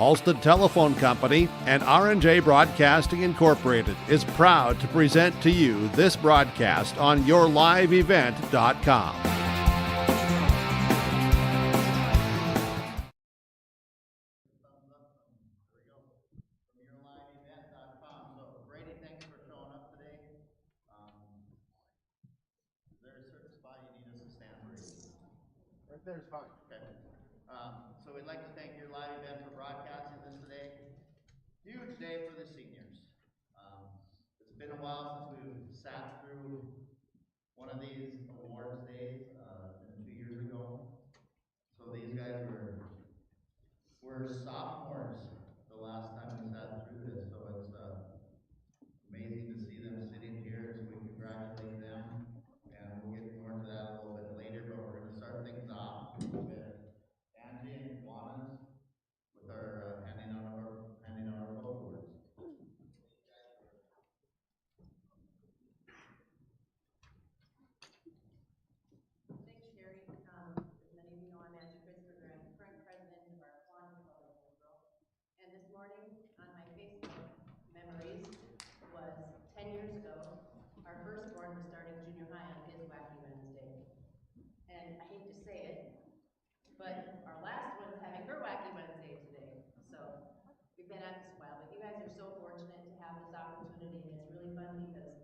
Halstead Telephone Company and R&J Broadcasting Incorporated is proud to present to you this broadcast on yourliveevent.com. There's fine. Okay. So we'd like to thank your live event for broadcasting this today. Huge day for the seniors. It's been a while since we've sat through one of these awards days. It's been 2 years ago. So these guys were sophomores the last time we sat through this. So it's amazing to see them sitting here. So we congratulate them. And we'll get more into that a little bit later, but we're going to start things off with Angie and Kiwanis with our handing out our book awards. Thanks, Sherry. As many of you know, I'm Angie Christopher, I'm the current president of our Kiwanis Club in Hillsboro. And this morning on my Facebook memories was 10 years ago, our firstborn was starting junior high on his Wacky Wednesday. And I hate to say it, but our last one's having her Wacky Wednesday today. So we've been at this a while, but you guys are so fortunate to have this opportunity, and it's really fun because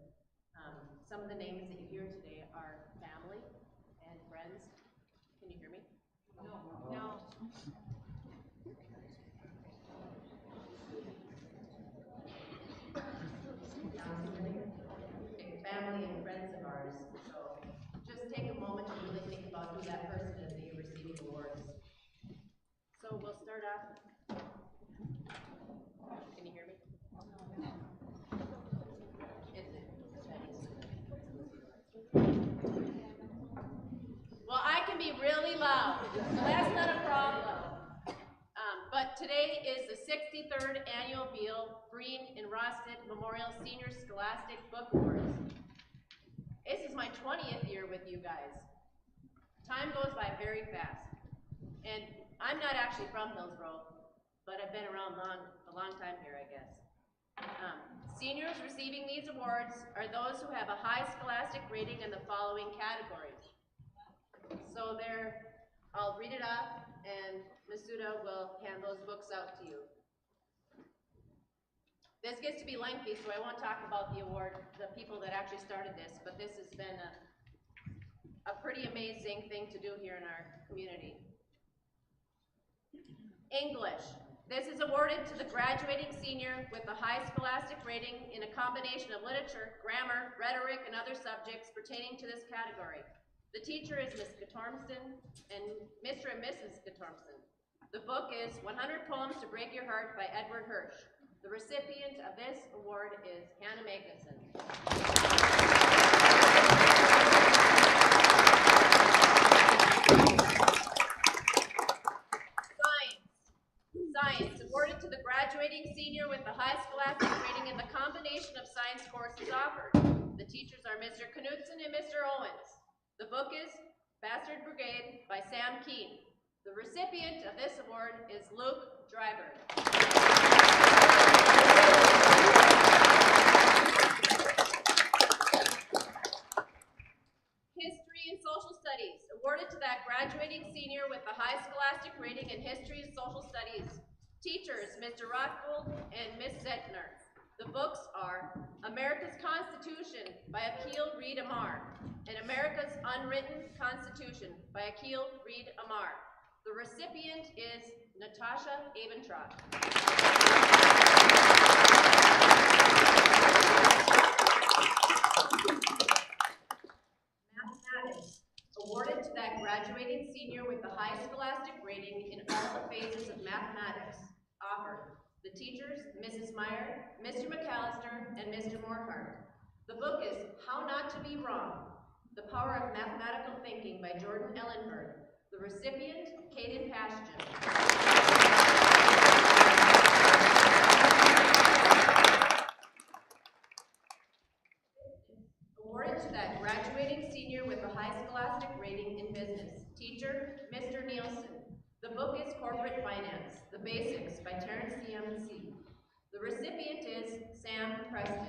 some of the names that you hear today are family and friends. Can you hear me? No. Family and friends of ours. So just take a moment to really think about who that person is that you're receiving awards. So we'll start off. Can you hear me? Well, I can be really loud, so that's not a problem. But today is the 63rd Annual Beal, Breen, and Rosted Memorial Senior Scholastic Book Awards. This is my 20th year with you guys. Time goes by very fast. And I'm not actually from Hillsboro, but I've been around a long time here, I guess. Seniors receiving these awards are those who have a high scholastic rating in the following categories. So I'll read it off, and Ms. Suda will hand those books out to you. This gets to be lengthy, so I won't talk about the award, the people that actually started this, but this has been a pretty amazing thing to do here in our community. English. This is awarded to the graduating senior with the high scholastic rating in a combination of literature, grammar, rhetoric, and other subjects pertaining to this category. The teacher is Ms. Gatormson and Mr. and Mrs. Gatormson. The book is 100 Poems to Break Your Heart by Edward Hirsch. The recipient of this award is Hannah Magnuson. Science, awarded to the graduating senior with the high scholastic rating in the combination of science courses offered. The teachers are Mr. Knudsen and Mr. Owens. The book is Bastard Brigade by Sam Keene. The recipient of this award is Luke Dryburn. History and Social Studies, awarded to that graduating senior with the high scholastic rating in History and Social Studies. Teachers, Mr. Rothgold and Ms. Zettner. The books are America's Constitution by Akil Reed Amar and America's Unwritten Constitution by Akil Reed Amar. The recipient is Natasha Abentrott. Mathematics, awarded to that graduating senior with the high scholastic rating in all the phases of mathematics offered. The teachers, Mrs. Meyer, Mr. McAllister, and Mr. Morhart. The book is How Not to Be Wrong, The Power of Mathematical Thinking by Jordan Ellenberg. The recipient, Caden Pashton. Awarded to that graduating senior with the high scholastic rating in business. Teacher, Mr. Nielsen. The book is Corporate Finance, The Basics by Terrence CMC. The recipient is Sam Preston.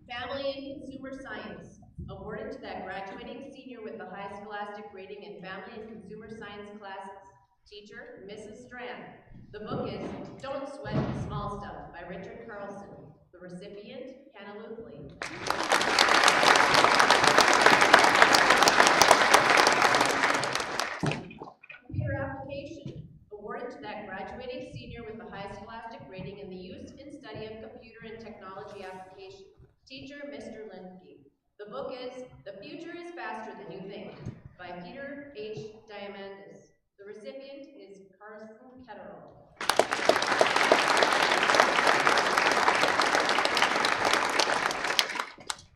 Family and Consumer Science, awarded to that graduating senior with the highest scholastic rating in Family and Consumer Science classes. Teacher, Mrs. Strand. The book is Don't Sweat the Small Stuff by Richard Carlson. The recipient, Hannah Lutley. Computer application, awarded to that graduating senior with the highest scholastic rating in the use and study of computer and technology application. Teacher, Mr. Linsky. The book is The Future is Faster Than You Think by Peter H. Diamandis. The recipient is Carson Ketterall.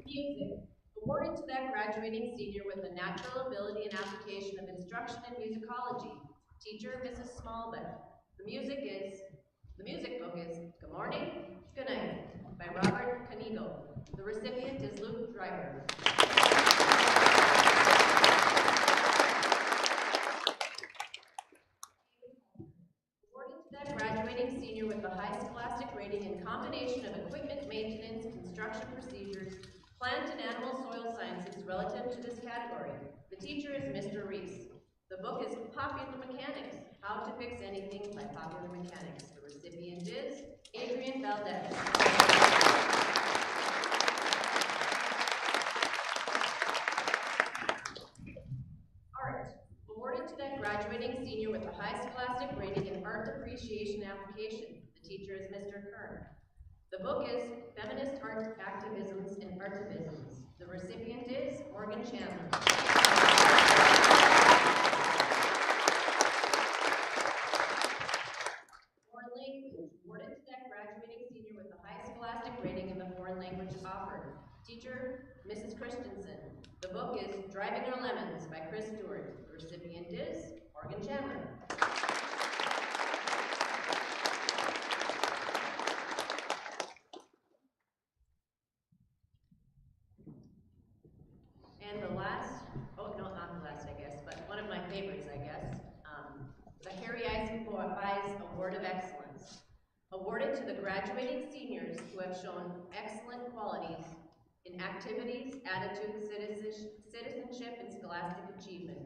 Music, awarded to that graduating senior with a natural ability and application of instruction in musicology. Teacher, Mrs. Smallbeck. The music book is Good Morning, Good Night by Robert Canigo. The recipient is Luke Driver. Awarded to that graduating senior with the highest scholastic rating in combination of equipment maintenance, construction procedures, plant and animal soil sciences relative to this category. The teacher is Mr. Reese. The book is Popular Mechanics, How to Fix Anything by Popular Mechanics. The recipient is Adrian Valdez. Art, awarded to that graduating senior with the highest scholastic rating in art appreciation application. The teacher is Mr. Kern. The book is Feminist Art Activisms and Artivisms. The recipient is Morgan Chandler. Foreign language, awarded to that graduating senior with the highest scholastic rating in the foreign language offered. Teacher, Mrs. Christensen. The book is Driving Our Lemons by Chris Stewart. The recipient is Morgan Chandler. And the last, oh no, not the last I guess, but one of my favorites I guess, the Harry Eisenweiss Award of Excellence. Awarded to the graduating seniors who have shown excellent qualities in activities, attitude, citizenship, and scholastic achievement.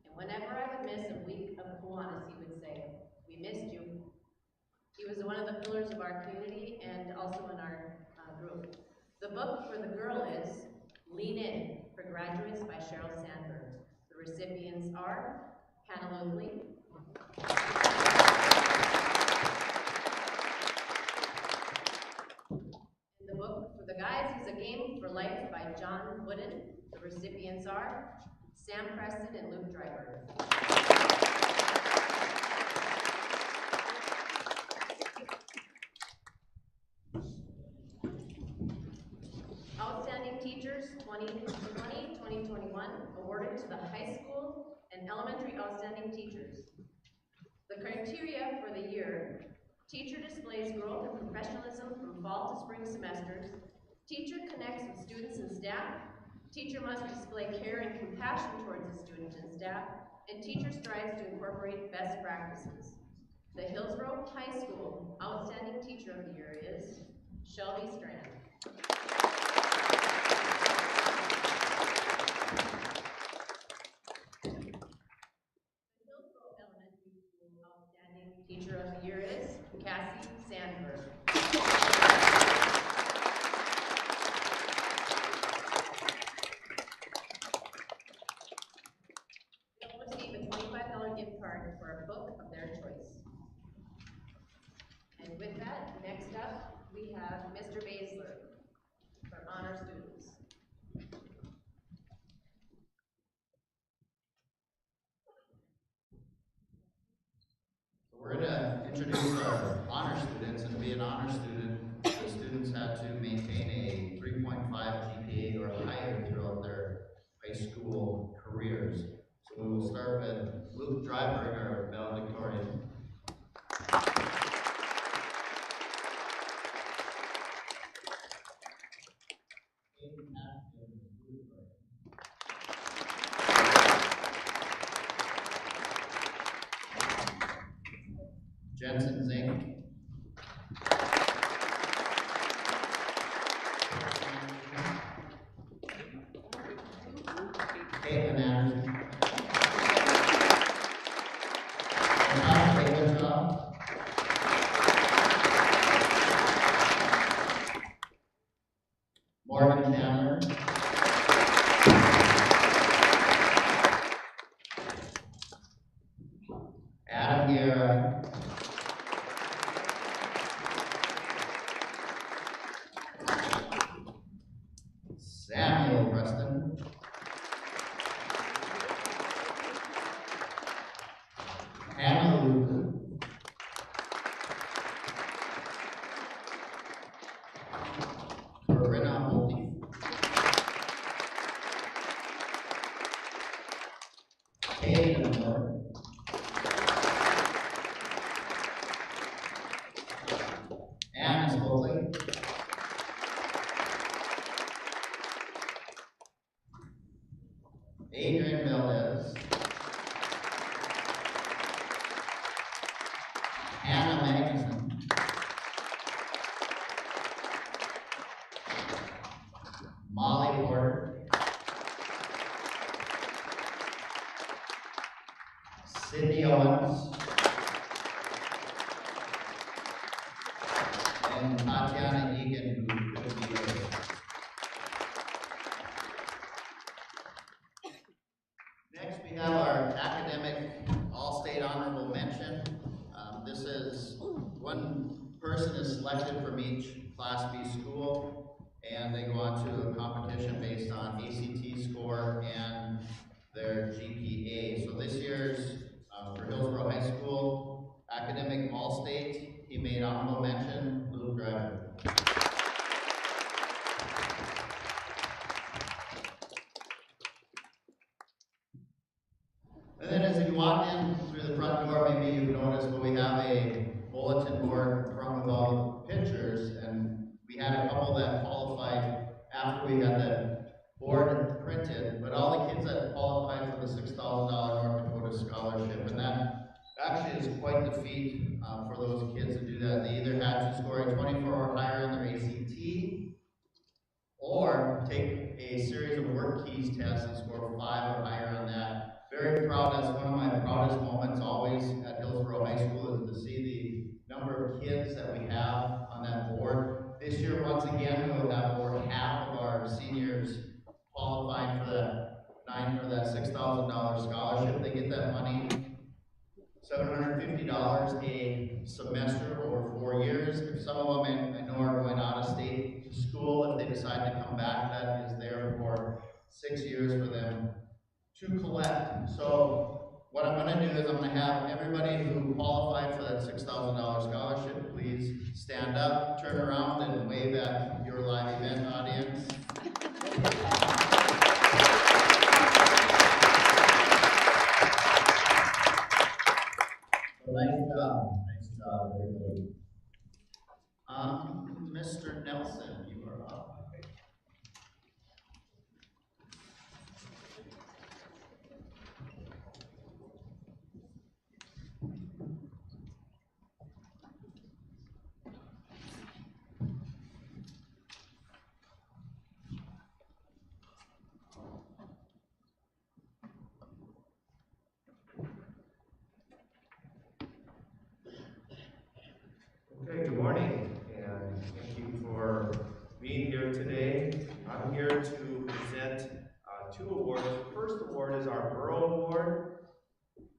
And whenever I would miss a week of Kiwanis, he would say, "We missed you." He was one of the pillars of our community and also in our group. The book for the girl is Lean In for Graduates by Cheryl Sandberg. The recipients are Hannah Lutley, and the book for the guys is A Game for Life by John Wooden. The recipients are Sam Preston and Luke Driver. Outstanding Teachers 2020-2021 awarded to the high school and elementary outstanding teachers. The criteria for the year: teacher displays growth and professionalism from fall to spring semesters, teacher connects with students and staff, teacher must display care and compassion towards the student and staff, and teacher strives to incorporate best practices. The Hillsboro High School Outstanding Teacher of the Year is Shelby Strand. Teacher of the Year is Cassie Sandberg. They'll receive a $25 gift card for a book of their choice. And with that, next up, we have Mr. Baszler for honor students. We're going to introduce our honor students, and to be an honor student, the students have to maintain a 3.5 GPA or higher throughout their high school careers. So we will start with Luke Dryberg, our valedictorian. Chandler. Adam Guerra. Samuel Preston. Hannah Lucan. Corinna Holte. Hayden Miller. Anna Spoley. Adrian Valdez. Anna Magnuson. Molly Porter. Sydney Owens. And Tatiana Egan, who couldn't be here. Next, we have our academic all-state honorable mention. This is one person is selected from each Class B school, and they go on to a competition based on ACT score and their GPA. So this year's for Hillsboro High School academic all-state, he made honorable mention, Luke Driver. And then as you walk in through the front door, maybe you've noticed, but we have a bulletin board in front with all the pictures, and we had a couple that qualified after we got that board printed, but all the kids that qualified for the $6,000 North Dakota scholarship, and that actually is quite the feat for those kids to do that. They either had to score a 24 or higher in their ACT, or take a series of work keys tests and score 5 or higher on that. Very proud. That's one of my proudest moments always at Hillsboro High School, is to see the number of kids that we have on that board. This year, once again, we will have over half of our seniors qualifying for that $6,000 scholarship. They get that money, $750 a semester over 4 years. If some of them I know are going out of state to school, if they decide to come back, that is there for 6 years for them to collect. So what I'm going to do is I'm going to have everybody who qualified for that $6,000 scholarship, please stand up, turn around, and wave at your live event audience. Nice job, everybody. Mr. Nelson, you are up. Okay, good morning, and thank you for being here today. I'm here to present 2 awards. The first award is our Borough Award.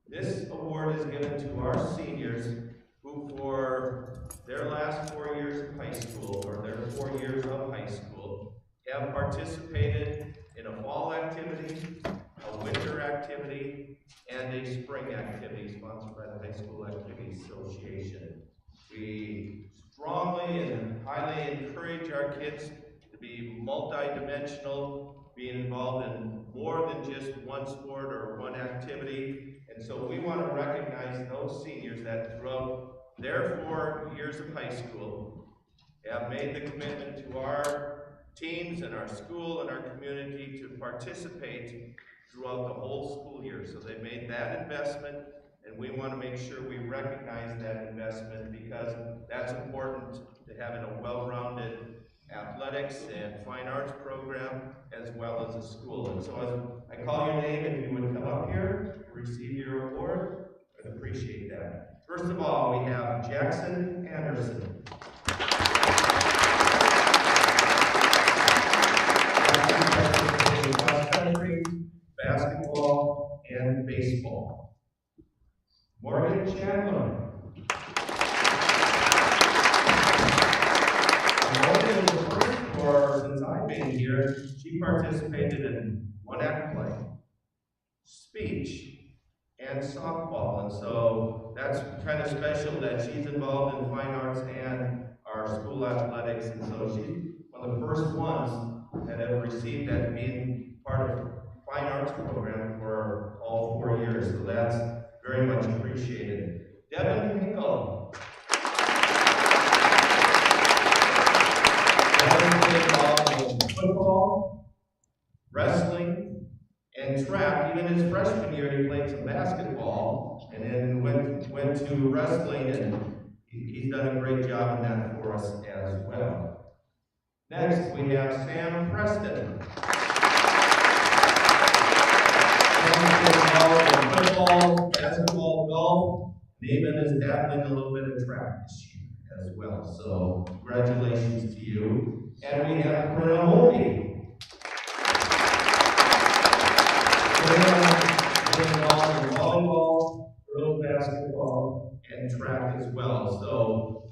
This award is given to our seniors who, for their last 4 years of high school, or their 4 years of high school, have participated in a fall activity, a winter activity, and a spring activity sponsored by the High School Activities Association. We strongly and highly encourage our kids to be multidimensional, being involved in more than just one sport or one activity. And so we want to recognize those seniors that throughout their 4 years of high school have made the commitment to our teams and our school and our community to participate throughout the whole school year. So they made that investment, and we want to make sure we recognize that investment, because that's important to having a well-rounded athletics and fine arts program as well as a school. And so as I call your name, if you would come up here, receive your award, I'd appreciate that. First of all, we have Jackson Anderson. participated in one act play, speech, and softball. And so that's kind of special that she's involved in fine arts and our school athletics. And so she's one of the first ones that have received that, being part of fine arts program for all 4 years. So that's very much appreciated. Devin Hinkle. Devin's been involved in football, wrestling, and track. Even his freshman year, he played some basketball, and then went to wrestling, and he's done a great job in that for us as well. Next, we have Sam Preston. Sam's been involved in football, basketball, golf, and even is dabbling a little bit of track this year as well. So, congratulations to you. And we have Brenna Holby. Been involved in volleyball, girls basketball, and track as well. So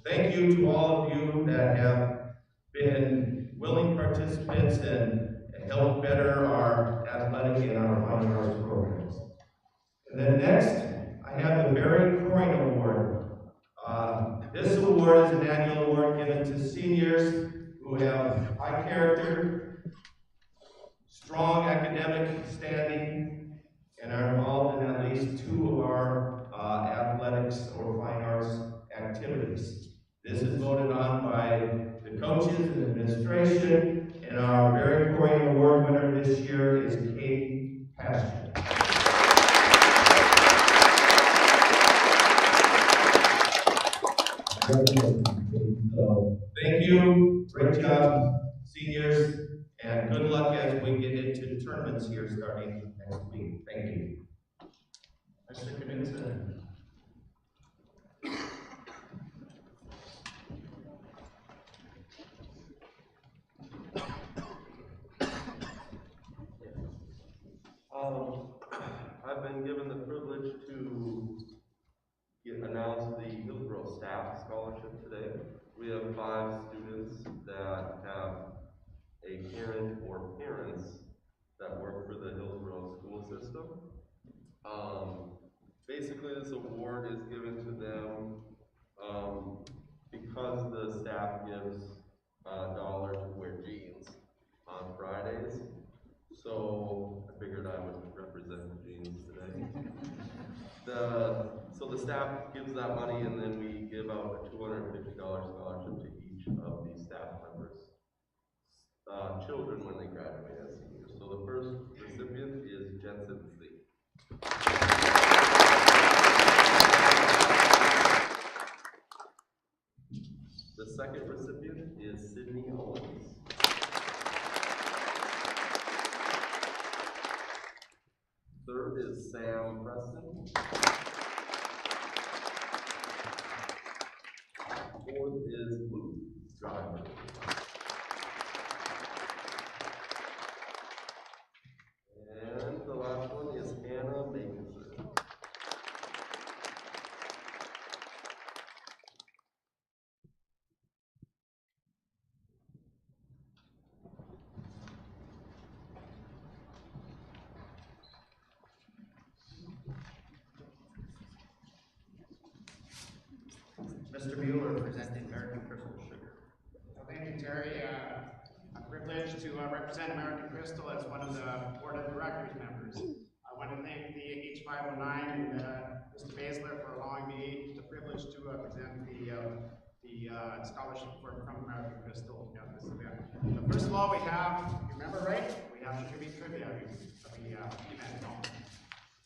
thank you to all of you that have been willing participants and helped better our athletic and our fine arts programs. And then next, I have the Barry Coyne Award. This award is an annual award given to seniors who have high character, strong academic standing, and are involved in at least 2 of our athletics or fine arts activities. This is voted on by the coaches and administration, and our Barry Coyne Award winner this year is Katie Passion. So, thank you, great job, seniors, and good luck as we get into tournaments here starting next week. Thank you. Mr. Knudsen. I've been given the privilege to announce the Hillsboro Staff Scholarship today. We have 5 students that have a parent or parents that work for the Hillsboro school system. Basically, this award is given to them because the staff gives $1 to wear jeans on Fridays. So I figured I would represent the jeans today. So the staff gives that money, and then we give out a $250 scholarship to each of the staff members' children when they graduate as seniors. So the first recipient is Jensen C. The second recipient is Sydney Owens. Third is Sam Preston. Fourth is Luke Driver. And the last one is Hannah Makinson. Mr. Mueller presenting American Crystal Sugar. Well, thank you, Terry. I'm privileged to represent American Crystal as one of the board of directors members. I want to thank the H509 and Mr. Basler for allowing me the privilege to present the scholarship from American Crystal at this event. But first of all, we have, you remember right? We have Sugar Beet Trivia every event.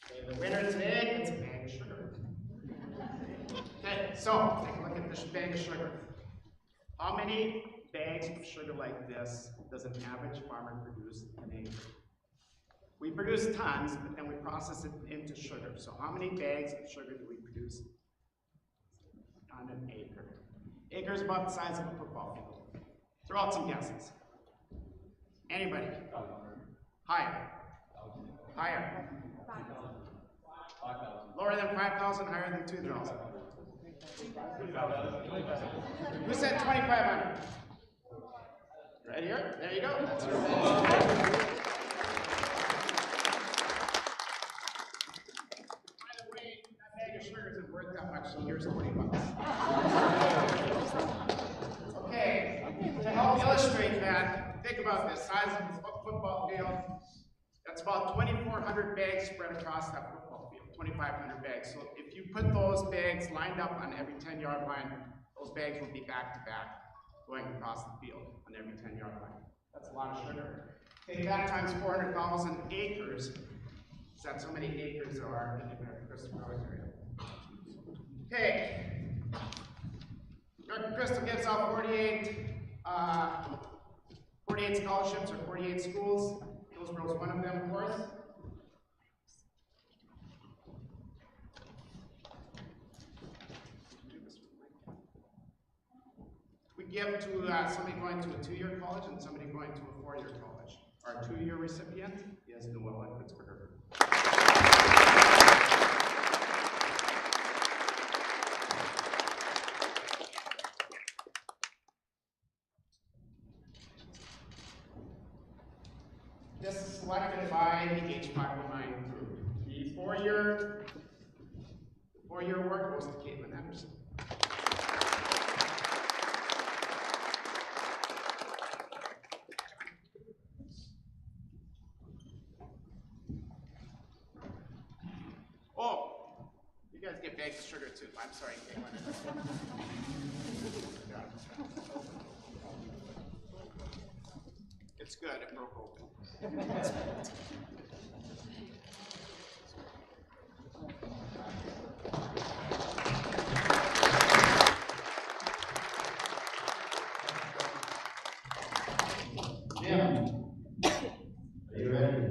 Okay, the winner today gets a bag of sugar. Okay, so take a look at this bag of sugar. How many bags of sugar like this does an average farmer produce an acre? We produce tons, but then we process it into sugar. So how many bags of sugar do we produce on an acre? Acre is about the size of a football field. Throw out some guesses. Anybody? Higher. Higher. 5,000. Lower than 5,000, higher than 2,000. Who said 2,500? Right here? There you go. That's right. about the size of the football field. That's about 2,400 bags spread across that football field, 2,500 bags. So if you put those bags lined up on every 10-yard line, those bags will be back to back, going across the field on every 10-yard line. That's a lot of sugar. Take that times 400,000 acres. That's how many acres there are in the American Crystal Growing area. Okay. American Crystal gives out 48 scholarships or 48 schools. Hillsboro is one of them, of course. We give to somebody going to a 2-year college and somebody going to a 4-year college. Our 2-year recipient is Noella Pittsburgher. This is selected by the H509 group. The four-year work goes to Caitlin Henderson. Oh, you guys get bags of sugar too. I'm sorry, Caitlin. It's good, it broke open. Jim, are you ready?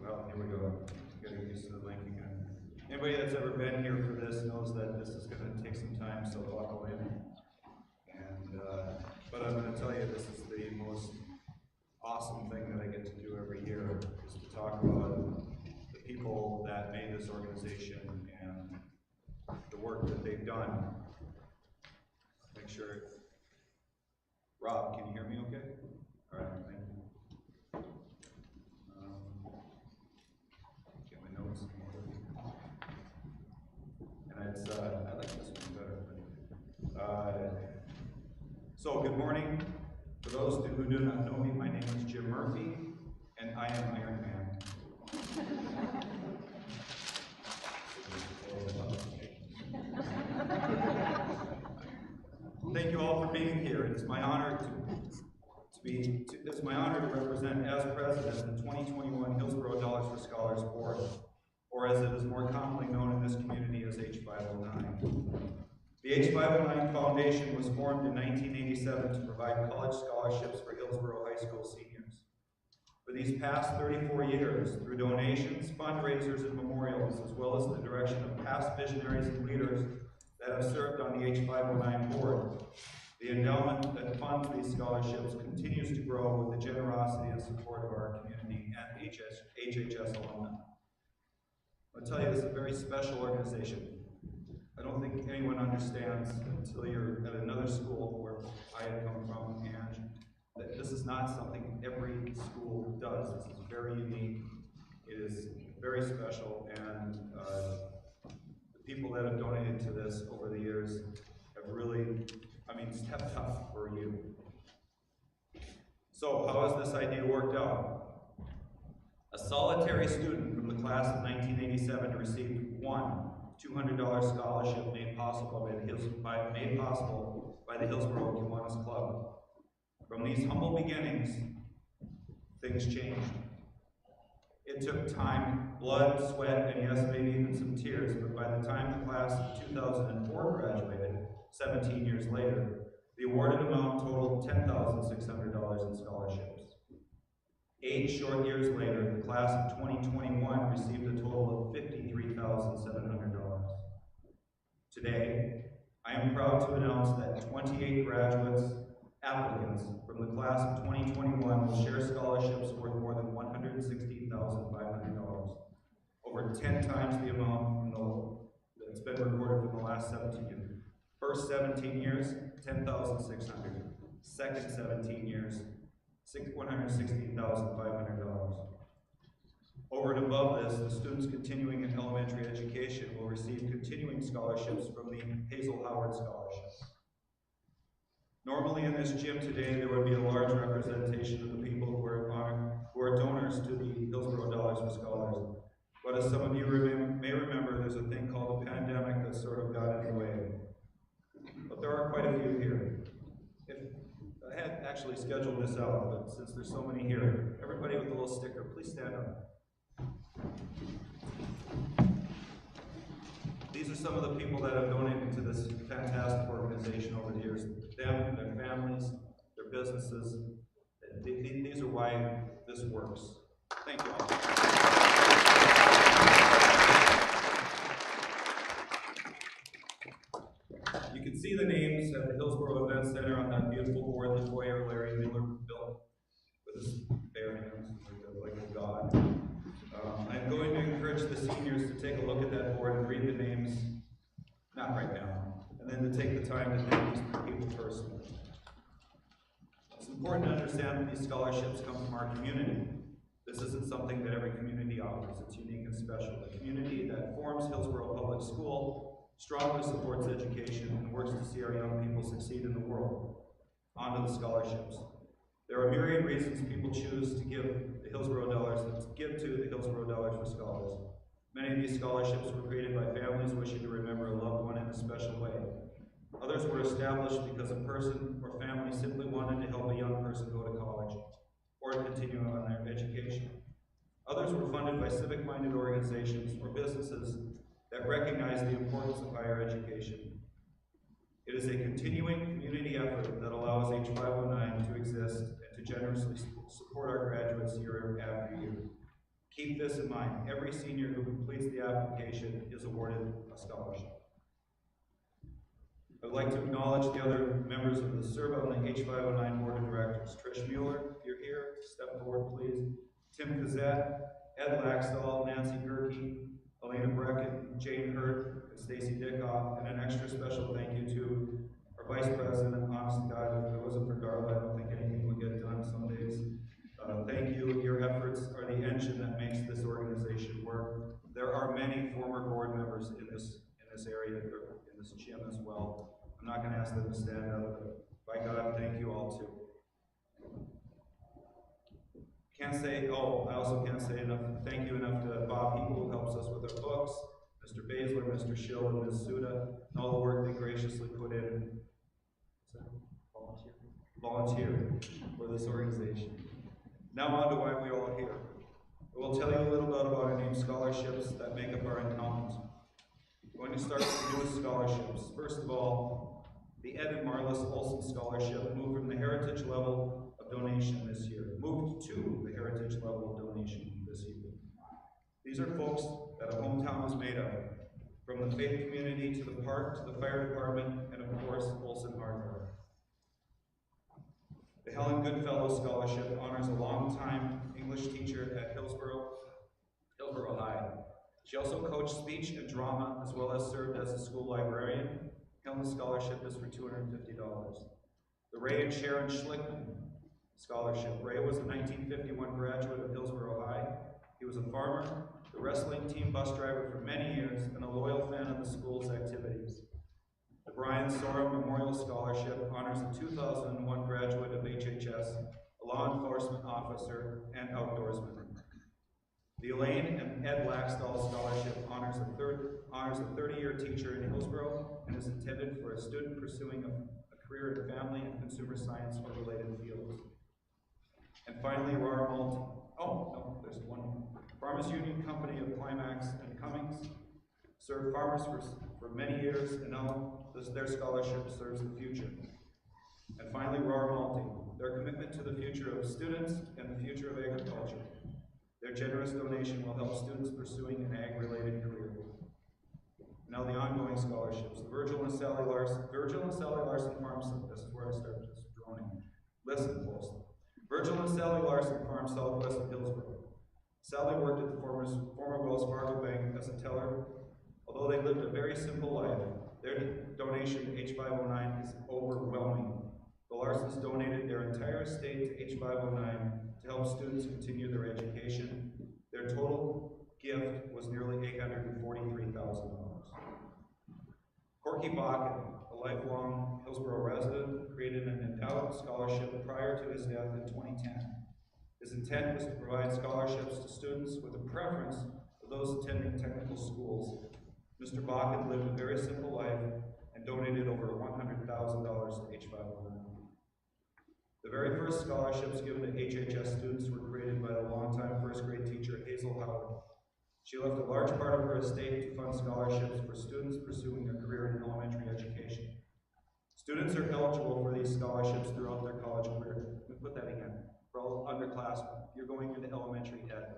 Well, here we go, getting used to the link again. Anybody that's ever been here for this knows that this is gonna take some time, so buckle in. And, but I'm gonna tell you, this is the most awesome thing that I get to do every year, is to talk about the people that made this organization and the work that they've done. Make sure, Rob, can you hear me okay? All right, thank you. Get my notes in order. And it's, I like this one better. So good morning. For those who do not know me, my name is Jim Murphy, and I am Iron Man. Thank you all for being here. It's my honor it's my honor to represent as president the 2021 Hillsboro Dollars for Scholars Board, or as it is more commonly known in this community as H509. The H509 Foundation was formed in 1987 to provide college scholarships for Hillsboro High School seniors. For these past 34 years, through donations, fundraisers, and memorials, as well as the direction of past visionaries and leaders that have served on the H509 board, the endowment that funds these scholarships continues to grow with the generosity and support of our community and HHS alumni. I'll tell you, this is a very special organization. I don't think anyone understands until you're at another school where I had come from, and that this is not something every school does. This is very unique. It is very special, and the people that have donated to this over the years have really, stepped up for you. So how has this idea worked out? A solitary student from the class of 1987 received one $200 scholarship made possible by the Hillsboro Kiwanis Club. From these humble beginnings, things changed. It took time, blood, sweat, and yes, maybe even some tears, but by the time the class of 2004 graduated, 17 years later, the awarded amount totaled $10,600 in scholarships. 8 short years later, the class of 2021 received a total of $53,700. Today, I am proud to announce that 28 applicants from the class of 2021 will share scholarships worth more than $116,500, over 10 times the amount that's been recorded for the last 17 years. First 17 years, $10,600. second 17 years, $116,500. Over and above this, the students continuing in elementary education will receive continuing scholarships from the Hazel Howard Scholarship. Normally in this gym today, there would be a large representation of the people who are donors to the Hillsboro Dollars for Scholars. But as some of you may remember, there's a thing called the pandemic that sort of got in the way. But there are quite a few here. I had actually scheduled this out, but since there's so many here, everybody with a little sticker, please stand up. These are some of the people that have donated to this fantastic organization over the years. Them, their families, their businesses. These are why this works. Thank you all. You can see the names at the Hillsboro Event Center on that beautiful board the foyer Larry Miller built with his bare hands like a god. I'm going to encourage the seniors to take a look at that board and read the names, not right now, and then to take the time to thank these people personally. It's important to understand that these scholarships come from our community. This isn't something that every community offers. It's unique and special. The community that forms Hillsboro Public School strongly supports education and works to see our young people succeed in the world. On to the scholarships. There are myriad reasons people choose to give to the Hillsboro Dollars for Scholars. Many of these scholarships were created by families wishing to remember a loved one in a special way. Others were established because a person or family simply wanted to help a young person go to college or continue on their education. Others were funded by civic-minded organizations or businesses that recognize the importance of higher education. It is a continuing community effort that allows H509 to exist and to generously support our graduates year after year. Keep this in mind. Every senior who completes the application is awarded a scholarship. I would like to acknowledge the other members of the serve on the H509 Board of Directors. Trish Mueller, if you're here, step forward please. Tim Gazette, Ed Laxdal, Nancy Gerke, Elena Brecken, Jane Hurt, and Stacy Dickoff, and an extra special thank you to our Vice President. Honest to God, if it wasn't for Darla, I don't think anything would get done some days. Thank you. Your efforts are the engine that makes this organization work. There are many former board members in this area, or in this gym as well. I'm not going to ask them to stand up, but by God, thank you all too. I also can't say enough. Thank you enough to Bob People, who helps us with our books, Mr. Baszler, Mr. Schill, and Ms. Suda, and all the work they graciously put in. Volunteer for this organization. Now on to why we're all here. I will tell you a little bit about our named scholarships that make up our endowment. We're going to start with the newest scholarships. First of all, the Ed and Marlis Olson Scholarship moved from the heritage level of donation this year. Moved to the heritage level of donation this year. These are folks that a hometown is made of, from the faith community to the park to the fire department, and of course, Olson Hardware. The Helen Goodfellow Scholarship honors a longtime English teacher at Hillsboro High. She also coached speech and drama, as well as served as a school librarian. Helen's scholarship is for $250. The Ray and Sharon Schlickman Scholarship. Ray was a 1951 graduate of Hillsboro High. He was a farmer, the wrestling team bus driver for many years, and a loyal fan of the school's activities. The Brian Sorum Memorial Scholarship honors a 2001 graduate of HHS, a law enforcement officer, and outdoorsman. The Elaine and Ed Laxdal Scholarship honors a 30-year teacher in Hillsboro and is intended for a student pursuing a career in family and consumer science or related fields. And finally, there's one more. Farmers Union Company of Climax and Cummings served farmers for many years, and now their scholarship serves the future. And finally, Roar Malting, their commitment to the future of students and the future of agriculture. Their generous donation will help students pursuing an ag-related career. Now the ongoing scholarships. The Virgil and Sally Larson Farm, this is where I start just droning. Listen closely. Virgil and Sally Larson Farm, southwest of Hillsboro. Sally worked at the former Wells Fargo Bank as a teller. Although they lived a very simple life, their donation to H509 is overwhelming. The Larsons donated H509 to help students continue their education. Their total gift was nearly $843,000. Corky Bakken, a lifelong Hillsboro resident, created an endowed scholarship prior to his death in 2010. His intent was to provide scholarships to students with a preference for those attending technical schools. Mr. Bakken lived a very simple life and donated over $100,000 to H509. The very first scholarships given to HHS students were created by the longtime first grade teacher Hazel Howard. She left a large part of her estate to fund scholarships for students pursuing a career in elementary education. Students are eligible for these scholarships throughout their college career. Let me put that again. For all underclassmen, if you're going into elementary ed,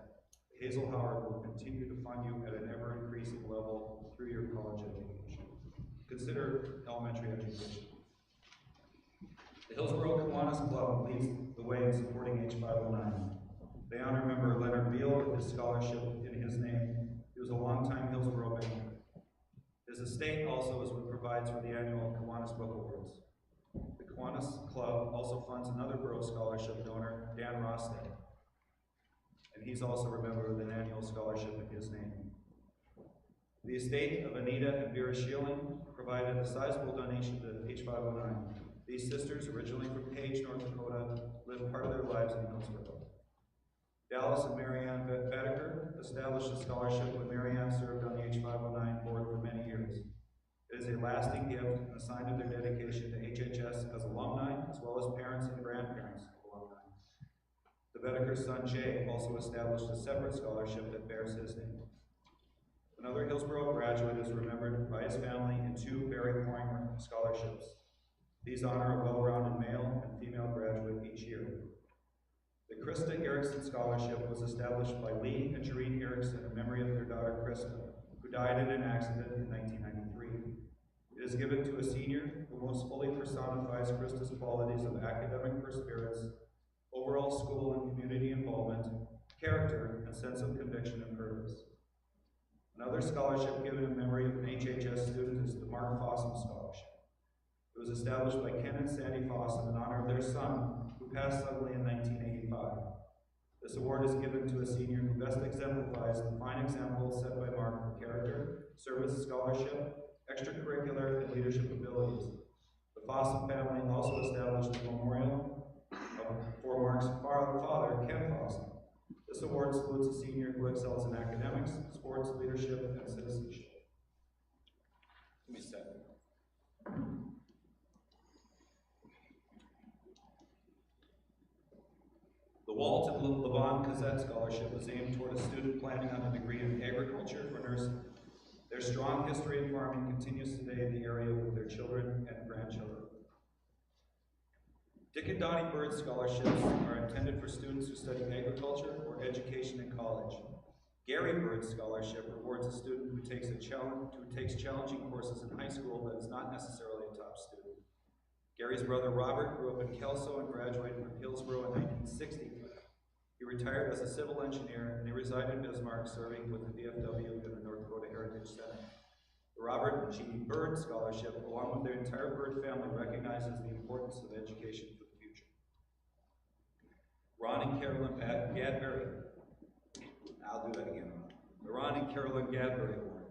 Hazel Howard will continue to fund you at an ever-increasing level through your college education. Consider elementary education. The Hillsboro Kiwanis Club leads the way in supporting H509. They honor member Leonard Beal with his scholarship in his name. He was a longtime Hillsboro banker. His estate also is what provides for the annual Kiwanis Book Awards. The Kiwanis Club also funds another borough scholarship donor, Dan Rosted, and he's also a member with an annual scholarship in his name. The estate of Anita and Vera Shielding provided a sizable donation to H509. These sisters, originally from Page, North Dakota, lived part of their lives in Hillsboro. Dallas and Marianne Bedecker established a scholarship when Marianne served on the H509 board for many years. It is a lasting gift and a sign of their dedication to HHS as alumni, as well as parents and grandparents of alumni. The Bedecker's son, Jay, also established a separate scholarship that bears his name. Another Hillsboro graduate is remembered by his family in 2 Barry Poinger scholarships. These honor a well-rounded male and female graduate each year. The Krista Erickson Scholarship was established by Lee and Jareen Erickson in memory of their daughter Krista, who died in an accident in 1993. It is given to a senior who most fully personifies Krista's qualities of academic perseverance, overall school and community involvement, character, and sense of conviction and purpose. Another scholarship given in memory of an HHS student is the Mark Fossum Scholarship. It was established by Ken and Sandy Fossum in honor of their son, who passed suddenly in 1985. This award is given to a senior who best exemplifies the fine example set by Mark for character, service, scholarship, extracurricular, and leadership abilities. The Fossum family also established a memorial for Mark's father, Ken Fossum. This award salutes a senior who excels in academics, sports, leadership, and citizenship. Give me a second. The Walt and Levon Cassette Scholarship is aimed toward a student planning on a degree in agriculture or nursing. Their strong history in farming continues today in the area with their children and grandchildren. Dick and Donnie Bird Scholarships are intended for students who study agriculture or education in college. Gary Bird Scholarship rewards a student who takes challenging courses in high school but is not necessarily a top student. Gary's brother Robert grew up in Kelso and graduated from Hillsboro in 1960. He retired as a civil engineer and he resided in Bismarck, serving with the VFW in the North Dakota Heritage Center. The Robert and Jeannie Bird Scholarship, along with their entire Bird family, recognizes the importance of education for the future. Ron and Carolyn Gadberry. I'll do that again. The Ron and Carolyn Gadberry Award.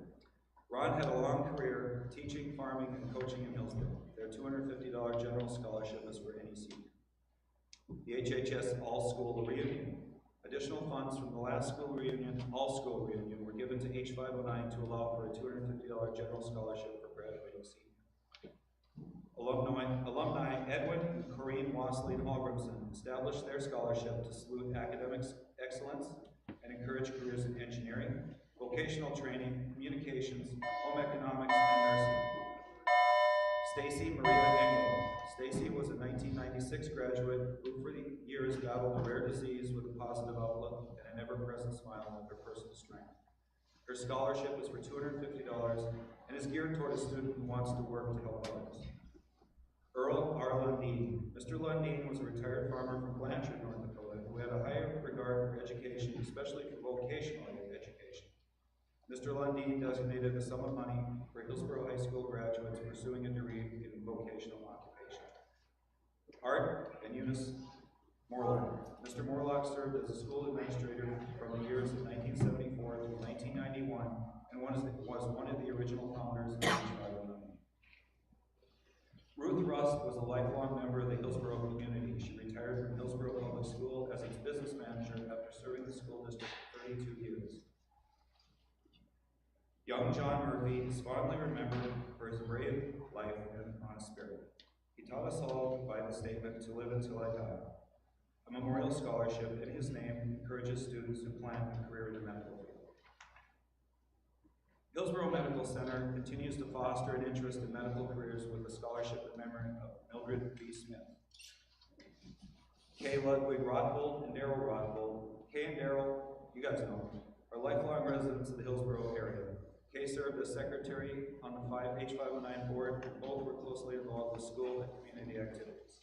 Ron had a long career teaching, farming, and coaching in Hillsboro. Their $250 general scholarship is for any senior. The HHS All-School Reunion. Additional funds from the last school reunion, all-school reunion, were given to H509 to allow for a $250 general scholarship for graduating seniors. Alumni Edwin and Corrine Wasley Holgrimson established their scholarship to salute academic excellence and encourage careers in engineering, vocational training, communications, home economics, and nursing. Stacy Maria Engel. Stacy was a 1996 graduate who for the years battled a rare disease with a positive outlook and a never-present smile of her personal strength. Her scholarship is for $250 and is geared toward a student who wants to work to help others. Earl R. Lundeen. Mr. Lundeen was a retired farmer from Blanchard, North Dakota, who had a high regard for education, especially for vocational education. Mr. Lundeen designated a sum of money for Hillsboro High School graduates pursuing a degree in vocational occupation. Art and Eunice Morlock. Mr. Morlock served as a school administrator from the years of 1974 through 1991 and was one of the original founders of H509. Ruth Rust was a lifelong member of the Hillsboro community. She retired from Hillsboro Public School as its business manager after serving the school district for 32 years. Young John Murphy is fondly remembered for his brave life and honest spirit. He taught us all by the statement, "To live until I die." A memorial scholarship in his name encourages students to plan a career in the medical field. Hillsboro Medical Center continues to foster an interest in medical careers with a scholarship in memory of Mildred B. Smith. Kay Ludwig Rothvold and Daryl Rothvold. Kay and Daryl, you guys know, are lifelong residents of the Hillsboro area. Kay served as secretary on the H509 board, and both were closely involved with school and community activities.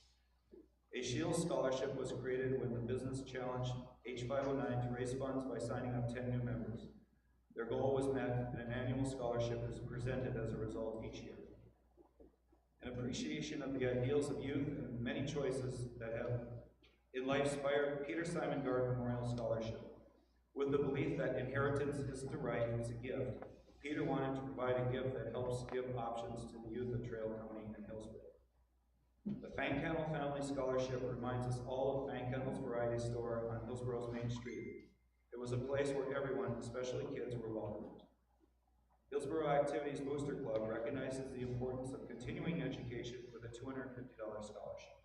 A Shields Scholarship was created when the business challenged H509 to raise funds by signing up 10 new members. Their goal was met, and an annual scholarship is presented as a result each year. An appreciation of the ideals of youth and many choices that have in life inspired Peter Simon Gard Memorial Scholarship. With the belief that inheritance isn't a right, it's a gift, Peter wanted to provide a gift that helps give options to the youth of Trail County and Hillsboro. The Fankennel Family Scholarship reminds us all of Fankennel's Variety Store on Hillsboro's Main Street. It was a place where everyone, especially kids, were welcomed. Hillsboro Activities Booster Club recognizes the importance of continuing education with a $250 scholarship.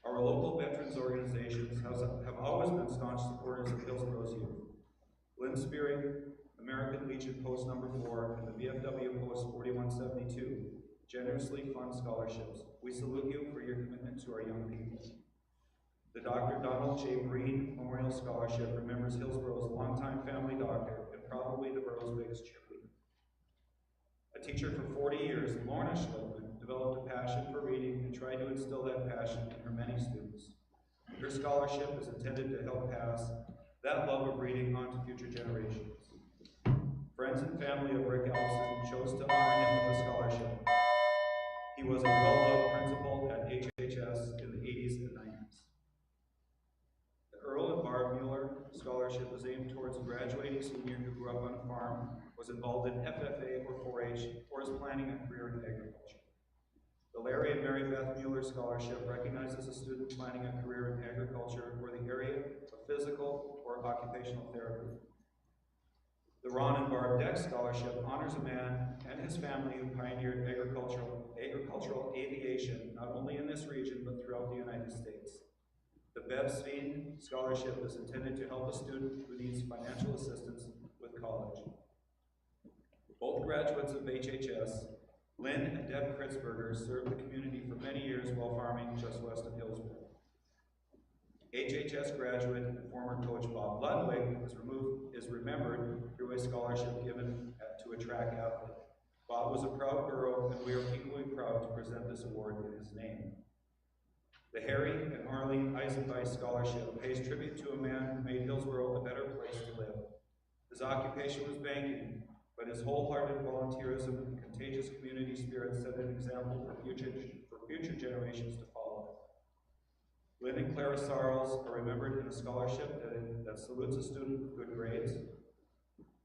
Our local veterans organizations have always been staunch supporters of Hillsboro's youth. Lynn Spearing, American Legion Post No. 4, and the VFW Post 4172 generously fund scholarships. We salute you for your commitment to our young people. The Dr. Donald J. Breen Memorial Scholarship remembers Hillsboro's longtime family doctor and probably the borough's biggest cheerleader. A teacher for 40 years, Lorna Schlickman, developed a passion for reading and tried to instill that passion in her many students. Her scholarship is intended to help pass that love of reading on to future generations. Friends and family of Rick Allison chose to honor him with a scholarship. He was a well-loved principal at HHS in the 80s and 90s. The Earl and Barb Mueller Scholarship is aimed towards a graduating senior who grew up on a farm, was involved in FFA or 4-H, or is planning a career in agriculture. The Larry and Mary Beth Mueller Scholarship recognizes a student planning a career in agriculture or the area of physical or occupational therapy. The Ron and Barb Deck Scholarship honors a man and his family who pioneered agricultural aviation, not only in this region, but throughout the United States. The Bev Sveen Scholarship is intended to help a student who needs financial assistance with college. Both graduates of HHS, Lynn and Deb Kritzberger, served the community for many years while farming just west of Hillsboro. HHS graduate and former coach Bob Ludwig is remembered through a scholarship given to a track athlete. Bob was a proud borough, and we are equally proud to present this award in his name. The Harry and Marlene Eisenbeis Scholarship pays tribute to a man who made Hillsboro a better place to live. His occupation was banking, but his wholehearted volunteerism and contagious community spirit set an example for future generations to follow. Lynn and Clara Sarles are remembered in a scholarship that salutes a student with good grades.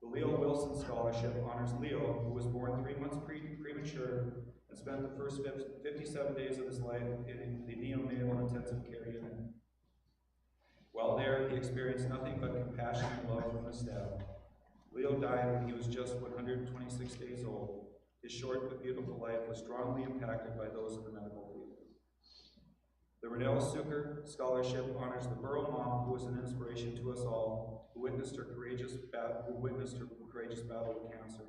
The Leo Wilson Scholarship honors Leo, who was born 3 months premature and spent the first 57 days of his life in the neonatal intensive care unit. While there, he experienced nothing but compassion and love from the staff. Leo died when he was just 126 days old. His short but beautiful life was strongly impacted by those in the medical field. The Renelle Suker Scholarship honors the borough mom who was an inspiration to us all, who witnessed her courageous battle with cancer.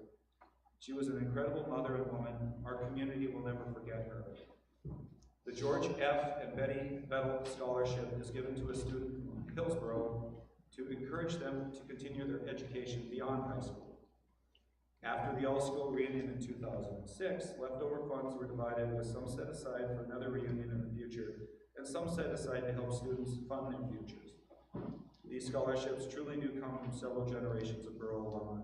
She was an incredible mother and woman. Our community will never forget her. The George F. and Betty Bettle Scholarship is given to a student from Hillsboro to encourage them to continue their education beyond high school. After the all-school reunion in 2006, leftover funds were divided with some set aside for another reunion in the future, and some set aside to help students fund their futures. These scholarships truly do come from several generations of borough alumni.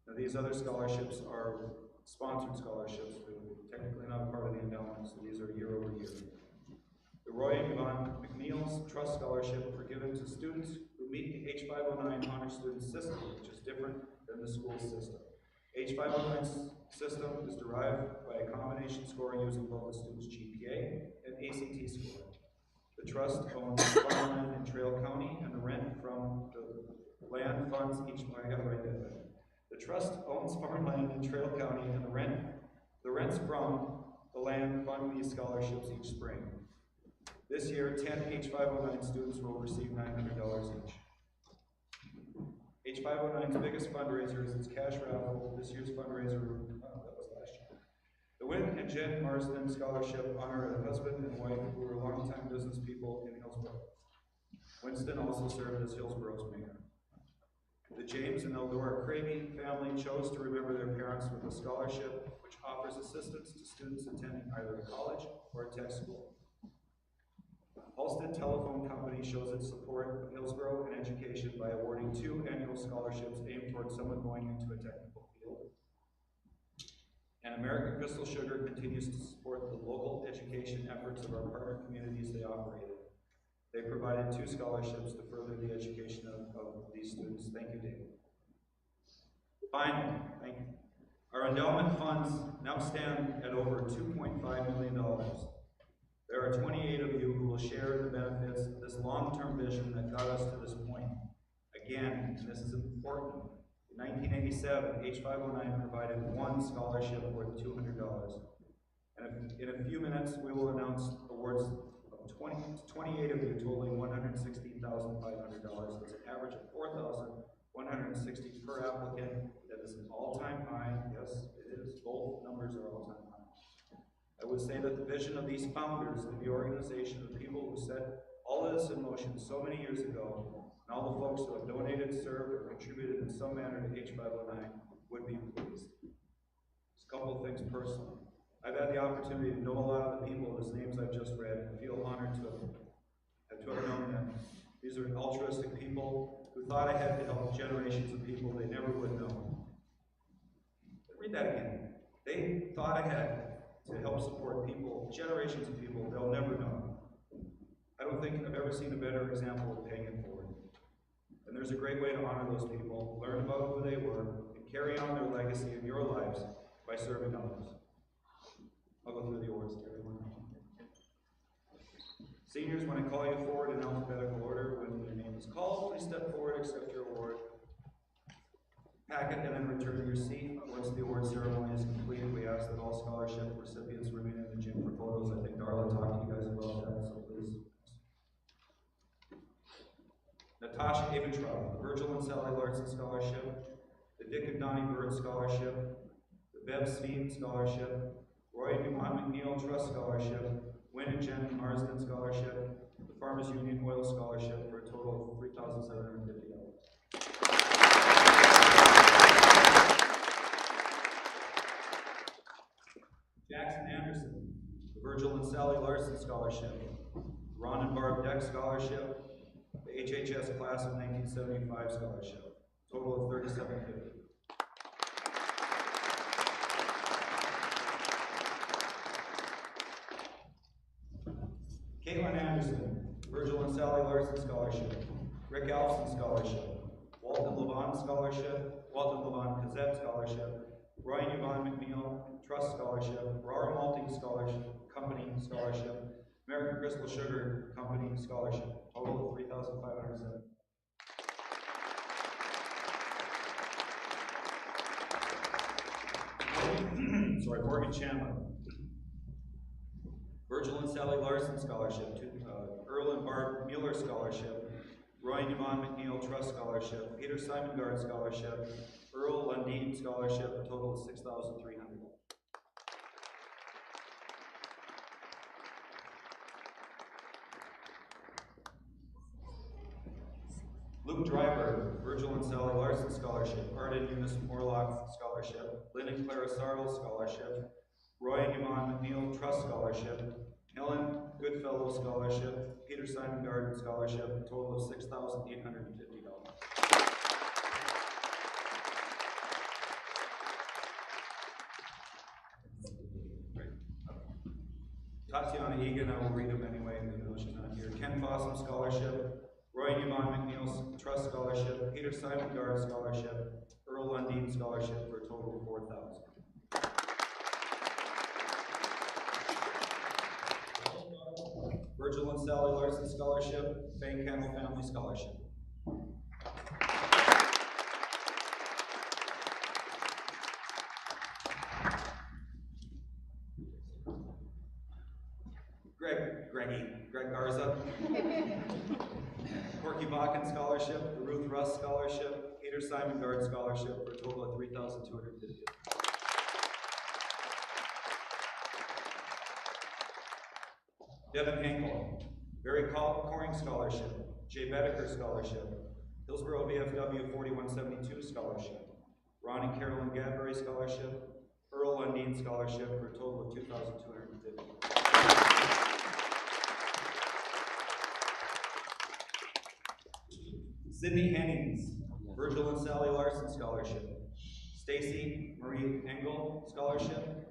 Now, these other scholarships are sponsored scholarships. They're technically not a part of the endowment, so these are year over year. The Roy and Yvonne Trust Scholarship are given to students who meet the H509 honor student system, which is different than the school system. H509 system is derived by a combination score using both the student's GPA and ACT score. The trust owns farmland in Trail County, and the rent from the land funds each. I gotta write that down. The trust owns farmland in Trail County, and the rents from the land fund these scholarships each spring. This year, 10 H509 students will receive $900 each. H509's biggest fundraiser is its cash raffle. This year's fundraiser, that was last year. The Wynn and Jen Marsden Scholarship honor a husband and wife who were longtime business people in Hillsboro. Winston also served as Hillsboro's mayor. The James and Eldora Cravey family chose to remember their parents with a scholarship which offers assistance to students attending either a college or a tech school. Halstead Telephone Company shows its support of Hillsboro and education by awarding 2 annual scholarships aimed towards someone going into a technical field. And American Crystal Sugar continues to support the local education efforts of our partner communities they operate in. They provided 2 scholarships to further the education of these students. Thank you, David. Finally, thank you. Our endowment funds now stand at over $2.5 million. There are 28 of you who will share the benefits of this long-term vision that got us to this point. Again, and this is important, in 1987, H509 provided 1 scholarship worth $200. And in a few minutes, we will announce awards of 28 of you totaling $116,500. That's an average of $4,160 per applicant. That is an all-time high. Yes, it is. Both numbers are all-time high. I would say that the vision of these founders of the organization, the people who set all of this in motion so many years ago, and all the folks who have donated, served, or contributed in some manner to H509 would be pleased. Just a couple of things personally. I've had the opportunity to know a lot of the people whose names I've just read and feel honored to have known them. These are altruistic people who thought ahead to help generations of people they never would know. Read that again. They thought ahead to help support people, generations of people they'll never know. I don't think I've ever seen a better example of paying it forward. And there's a great way to honor those people, learn about who they were, and carry on their legacy in your lives by serving others. I'll go through the awards to everyone. Seniors, when I call you forward in alphabetical order, when your name is called, please step forward, accept your award. Packet and then return to your seat. Once the award ceremony is completed, we ask that all scholarship recipients remain in the gym for photos. I think Darla talked to you guys about that, so please. Natasha Abentraub, the Virgil and Sally Larson Scholarship, the Dick and Donnie Bird Scholarship, the Bev Sveen Scholarship, Roy and Yvonne McNeil Trust Scholarship, Wynn and Jen Marsden Scholarship, the Farmers Union Oil Scholarship for a total of $3,750. Jackson Anderson, the Virgil and Sally Larson Scholarship, Ron and Barb Deck Scholarship, the HHS Class of 1975 Scholarship, total of $3,750. Caitlin Anderson, Virgil and Sally Larson Scholarship, Rick Alfson Scholarship, Walton Levon Scholarship, Walton Levon Gazette Scholarship, Roy and Yvonne McNeil Trust Scholarship, Rara Malting Scholarship, Company Scholarship, American Crystal Sugar Company Scholarship, total of $3,507. Morgan Chandler, Virgil and Sally Larson Scholarship, Earl and Barb Mueller Scholarship, Roy and Yvonne McNeil Trust Scholarship, Peter Simongard Scholarship, Earl Lundeen Scholarship, a total of $6,300. Luke Dryberg, Virgil and Sally Larson Scholarship, Art and Eunice Morlock Scholarship, Lynn and Clara Sarles Scholarship, Roy and Yvonne McNeil Trust Scholarship, Helen Goodfellow Scholarship, Peter Simongard Scholarship, a total of $6,850. Tatiana Marty Egan, I will read them anyway, even though she's not here. Ken Fossum Scholarship, Roy and Yvonne McNeil Trust Scholarship, Peter Simon Guard Scholarship, Earl Lundeen Scholarship for a total of $4,000. Virgil and Sally Larson Scholarship, Fang Campbell Family Scholarship. Greg Garza. Corky Bakken Scholarship, the Ruth Russ Scholarship, Peter Simon Guard Scholarship for a total of $3,250. Devin Henkel, Barry Coring Scholarship, Jay Bedecker Scholarship, Hillsboro VFW 4172 Scholarship, Ron and Carolyn Gadbury Scholarship, Earl Lundeen Scholarship for a total of $2,250. Sydney Hennings, Virgil and Sally Larson Scholarship, Stacy Marie Engel Scholarship,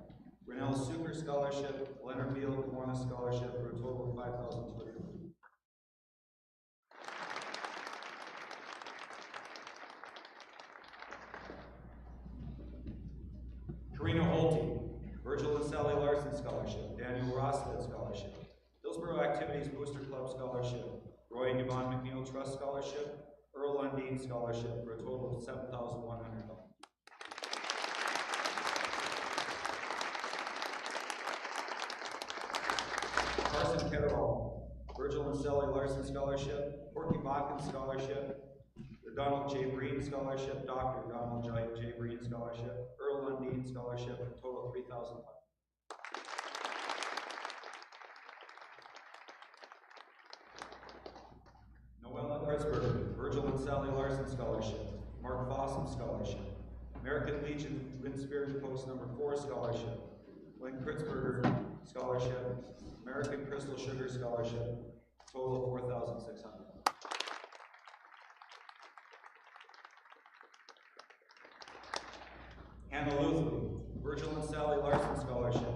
Renelle Suker Scholarship, Leonard Beal Kiwanis Scholarship for a total of $5,200. Karina Holte, Virgil and Sally Larson Scholarship, Daniel Rosted Scholarship, Hillsboro Activities Booster Club Scholarship, Roy and Yvonne McNeil Trust Scholarship, Earl Lundeen Scholarship for a total of $7,100. Carson Carroll, Virgil and Sally Larson Scholarship, Corky Bakken Scholarship, the Donald J. Breen Scholarship, Dr. Donald J. Breen Scholarship, Earl Lundeen Scholarship, a total of $3,500. Noella Kritzberger, Virgil and Sally Larson Scholarship, Mark Fossum Scholarship, American Legion Winspear Post number 4 Scholarship, Lynn Kritzberger Scholarship, American Crystal Sugar Scholarship, total of $4,600. Hannah Luthly, Virgil and Sally Larson Scholarship,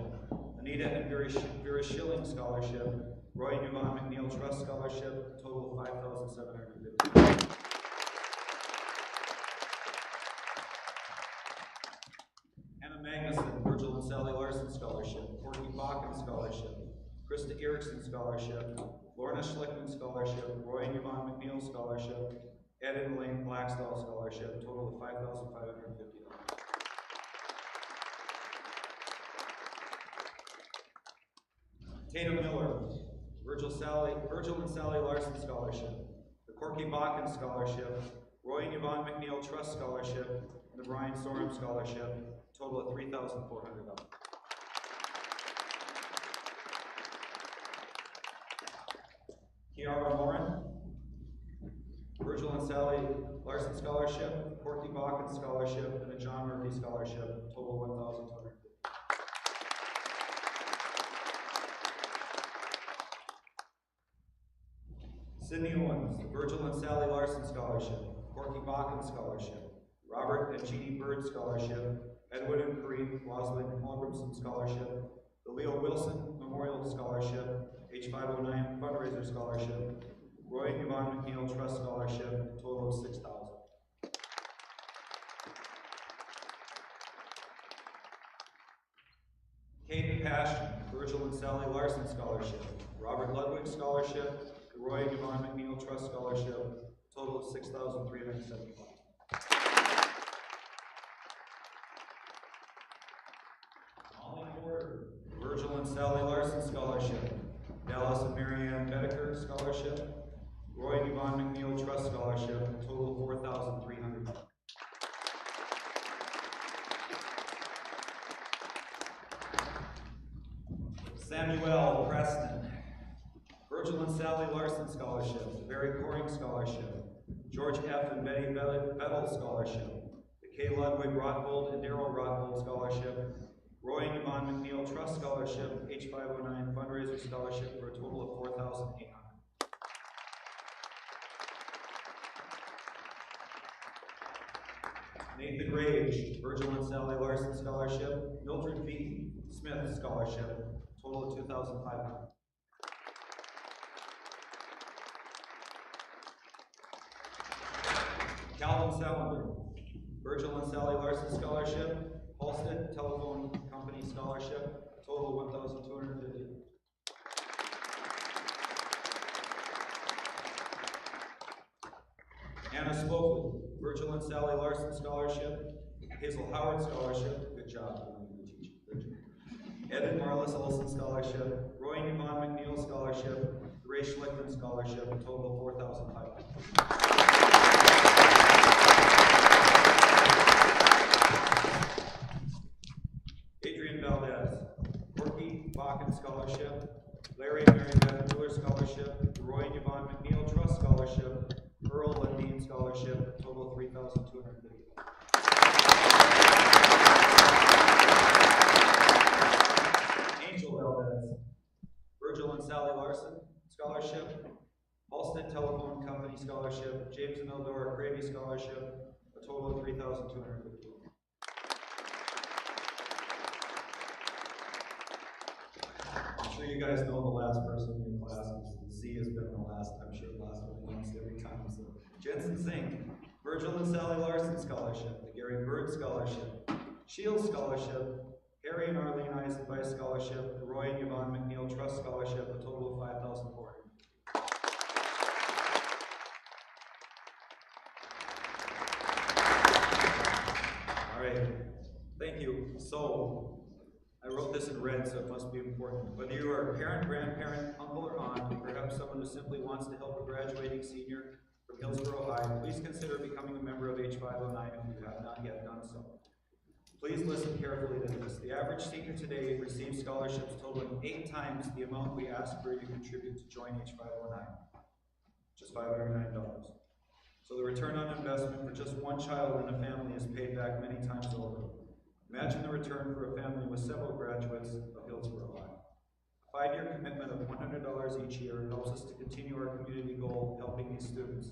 Anita and Vera Schilling Scholarship, Roy and Yvonne McNeil Trust Scholarship, total of $5,750. Hannah Magnuson, Virgil and Sally Larson Scholarship, Corky Bakken Scholarship, Krista Erickson Scholarship, Lorna Schlickman Scholarship, Roy and Yvonne McNeil Scholarship, Ed and Elaine Blackstall Scholarship, total of $5,550. Tatum Miller, Virgil and Sally Larson Scholarship, the Corky Bakken Scholarship, Roy and Yvonne McNeil Trust Scholarship, and the Brian Sorum Scholarship, total of $3,400. Kiara Morin, Virgil and Sally Larson Scholarship, Corky Bakken Scholarship, and the John Murphy Scholarship, total $1,250. Sydney Owens, the Virgil and Sally Larson Scholarship, Corky Bakken Scholarship, Robert and Jeannie Bird Scholarship, Edwin and Kareem Waslin Holgrimson Scholarship, the Leo Wilson Memorial Scholarship, H509 Fundraiser Scholarship, Roy and Yvonne McNeil Trust Scholarship, total of $6,000. Kate Passion, Virgil and Sally Larson Scholarship, Robert Ludwig Scholarship, the Roy and Yvonne McNeil Trust Scholarship, total of $6,375. Molly Porter, Virgil and Sally Larson Scholarship, Dallas and Marianne Bedecker Scholarship, Roy and Yvonne McNeil Trust Scholarship, total of $4,300. Samuel Preston, Virgil and Sally Larson Scholarship, the Barry Coring Scholarship, George F. and Betty Vettel Scholarship, the K. Ludwig Rothgold and Darrell Rothgold Scholarship, Roy and Yvonne McNeil Trust Scholarship, H509 Fundraiser Scholarship for a total of $4,800. Nathan Rage, Virgil and Sally Larson Scholarship, Mildred V. Smith Scholarship, total of $2,500. Sally Larson Scholarship, Halstead Telephone Company Scholarship, a total of $1,250. Anna Spokley, Virgil and Sally Larson Scholarship, Hazel Howard Scholarship, good job, good job. Ed and Marlis Olson Scholarship, Roy and Yvonne McNeil Scholarship, Ray Schlickman Scholarship, a total of $4,500. Adrian Valdez, Corky Bakken Scholarship, Larry and Mary Beth Miller Scholarship, Roy and Yvonne McNeil Trust Scholarship, Earl Lundeen Scholarship, a total of $3,250. Angel Valdez, Virgil and Sally Larson Scholarship, Halstead Telephone Company Scholarship, James and Eldora Gravy Scholarship, a total of $3,250. I'm sure you guys know the last person in your class. Z has been the last, I'm sure, the last one once every time. So Jensen Zink, Virgil and Sally Larson Scholarship, the Gary Bird Scholarship, Shields Scholarship, Harry and Arlene Eisenbeis Scholarship, the Roy and Yvonne McNeil Trust Scholarship, a total of $5,400. All right, thank you. So, I wrote this in red, so it must be important. Whether you are a parent, grandparent, uncle, or aunt, or perhaps someone who simply wants to help a graduating senior from Hillsboro High, please consider becoming a member of H509 if you have not yet done so. Please listen carefully to this. The average senior today receives scholarships totaling 8 times the amount we ask for you to contribute to join H509, which is $509. So the return on investment for just one child in a family is paid back many times over. Imagine the return for a family with several graduates of Hillsboro High. A 5-year commitment of $100 each year helps us to continue our community goal of helping these students.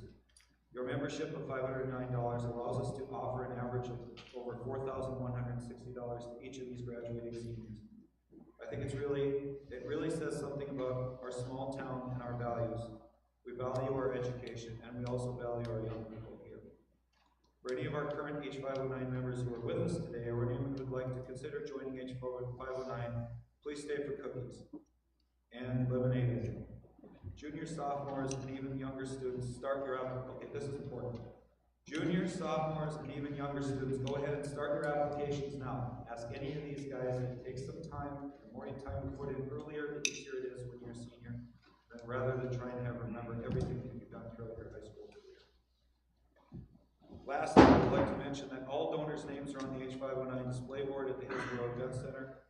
Your membership of $509 allows us to offer an average of over $4,160 to each of these graduating seniors. I think it really says something about our small town and our values. We value our education, and we also value our young people here. For any of our current H509 members who are with us today, or anyone who would like to consider joining H509, please stay for cookies and lemonade. Juniors, sophomores, and even younger students, start your application. Okay, this is important. Juniors, sophomores, and even younger students, go ahead and start your applications now. Ask any of these guys, and take some time. The more time you put in earlier, the easier it is when you're a senior, rather than trying to remember everything that you've done throughout your high school career. Lastly, I would like to mention that all donors' names are on the H509 display board at the Hillsboro Event Center.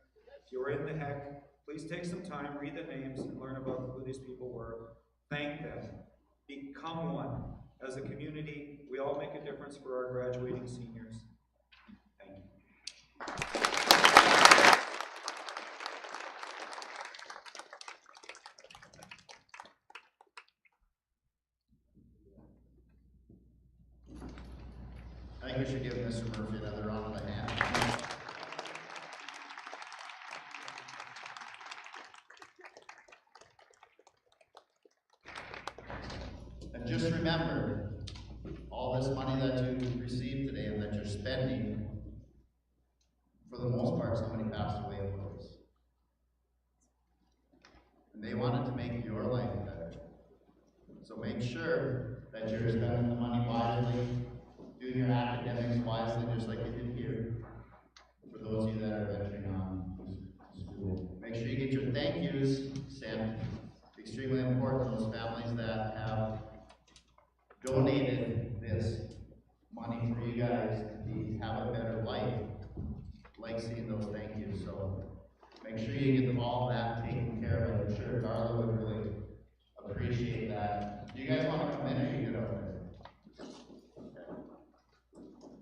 If you're in the HEC, please take some time, read the names, and learn about who these people were. Thank them. Become one. As a community, we all make a difference for our graduating seniors. Thank you. I think we should give Mr. Murphy another round of the hand. And just remember, all this money that you received today and that you're spending, for the most part, somebody passed away for us. And they wanted to make your life better. So make sure that you're spending the money wisely, doing your academics wisely, just like you did here. For those of you that are venturing on to school, make sure you get your thank yous sent. Extremely important, those families that have donated this money for you guys to have a better life, like seeing those thank yous. So make sure you get all that taken care of. I'm sure Darla would really appreciate that. Do you guys want to come in or you get over there? Okay.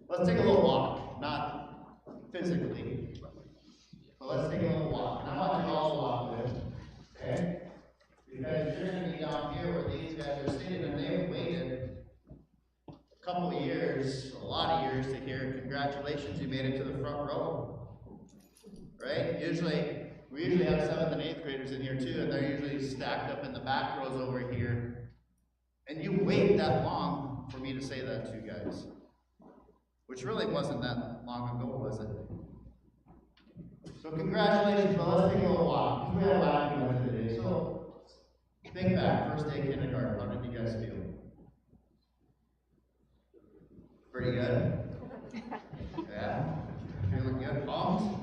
Let's take a little walk, not physically, but let's take a little walk. And I want you all to walk with me, okay? Because you're going to be down here where these guys are sitting, and they've waited a couple of years, a lot of years, to hear congratulations, you made it to the front row. Right? We usually have 7th and 8th graders in here too, and they're usually stacked up in the back rows over here. And you wait that long for me to say that to you guys. which really wasn't that long ago, was it? So congratulations, but let's take a little walk, because we had a wacky Wednesday today. So think back, first day of kindergarten, how did you guys feel? Pretty good? Yeah? Feeling good? Pumped?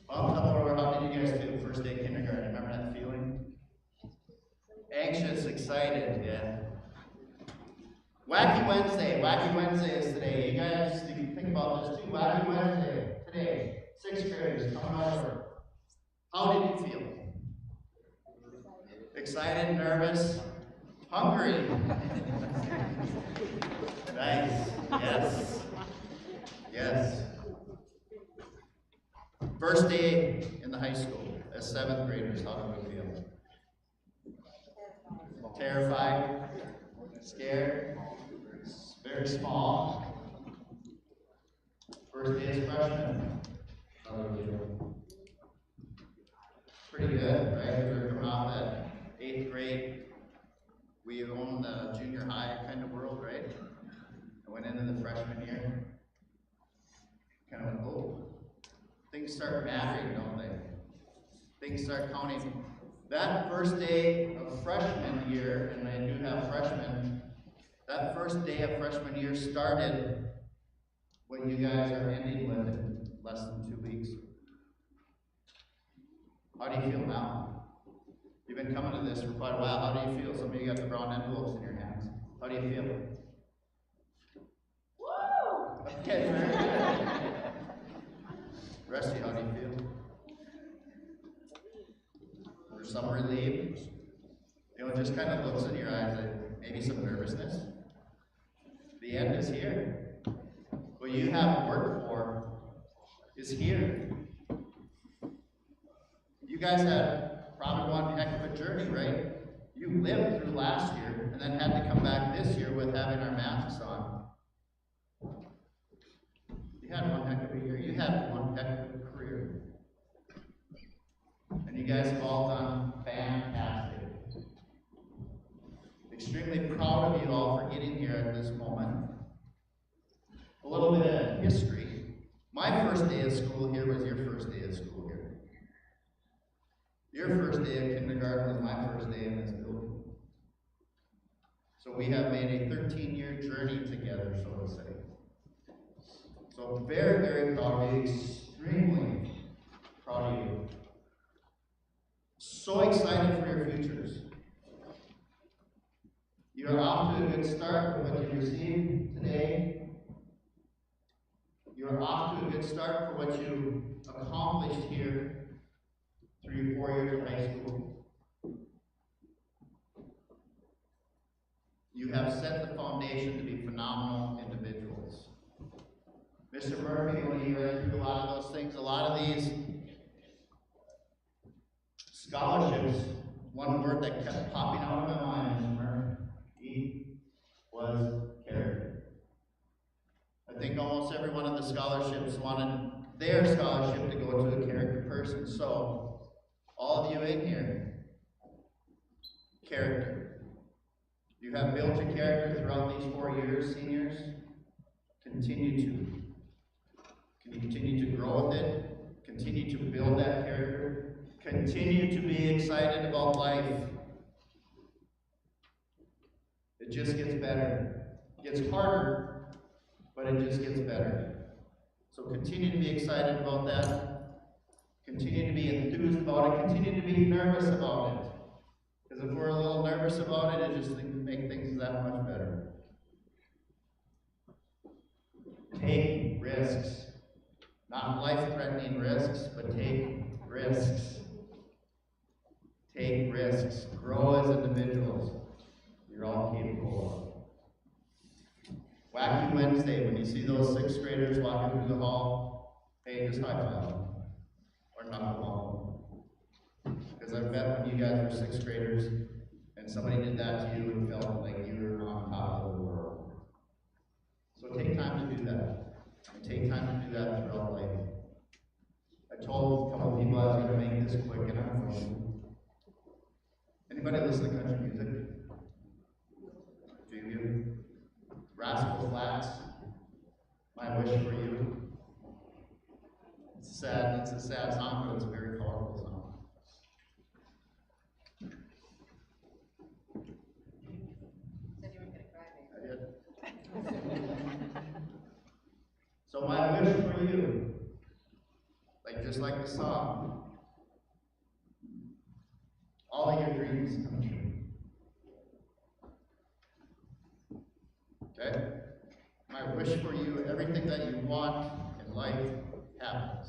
Pumped up over, how did you guys feel first day of kindergarten? Remember that feeling? Anxious, excited, yeah. Wacky Wednesday is today. You guys, you can think about this too. Wacky Wednesday, today. 6th graders coming over. How did you feel? Excited, nervous, hungry. Nice. Yes. Yes. First day in the high school as 7th graders, how do we feel? Terrified, scared, very small. First day as freshmen, how do we feel? Pretty good, right? We're coming off that 8th grade. We own the junior high kind of world, right? I went into the freshman year. Kind of, oh, things start mattering, don't they? Things start counting. That first day of freshman year, and I do have freshmen, that first day of freshman year started what you guys are ending with in less than 2 weeks. How do you feel now? You've been coming to this for quite a while. How do you feel? Some of you got the brown envelopes in your hands. How do you feel? Woo! Okay, very good. Rusty, how do you feel? There's some relief. You know, it just kind of looks in your eyes like maybe some nervousness. The end is here. What you have to work for is here. You guys had probably one heck of a journey, right? You lived through last year and then had to come back this year with having our masks on. You had one heck of a year. You had one heck of a career. And you guys have all done fantastic. Extremely proud of you all for getting here at this moment. A little bit of history. My first day of school here was your first day of school here. Your first day of kindergarten was my first day in this building. So we have made a 13-year journey together, so to say. So very, very proud of you, extremely proud of you. So excited for your futures. You are off to a good start with what you received today. You are off to a good start for what you accomplished here through your 4 years of high school. You have set the foundation to be phenomenal individuals. Mr. Murphy, when you read through a lot of those things, a lot of these scholarships, one word that kept popping out of my mind, Mr. Murphy, was character. I think almost every one of the scholarships wanted their scholarship to go to a character person. So, all of you in here, character. You have built your character throughout these 4 years, seniors. Continue to. Continue to grow with it. Continue to build that character. Continue to be excited about life. It just gets better. It gets harder, but it just gets better. So continue to be excited about that. Continue to be enthused about it. Continue to be nervous about it. Because if we're a little nervous about it, it just makes things that much better. Take risks. Not life-threatening risks, but take risks. Take risks. Grow as individuals. You're all capable of. Wacky Wednesday, when you see those 6th graders walking through the hall, hey, just high five them. Or knock them off. Because I bet when you guys were 6th graders and somebody did that to you, it felt like you were on top of the world. So take time to do that. And take time to do that throughout life. I told a couple people I was going to make this quick, and I'm going to. Anybody listen to country music? Do you? Rascal Flatts, My Wish wish for you, just like the song, all of your dreams come true. Okay? My wish for you, everything that you want in life happens.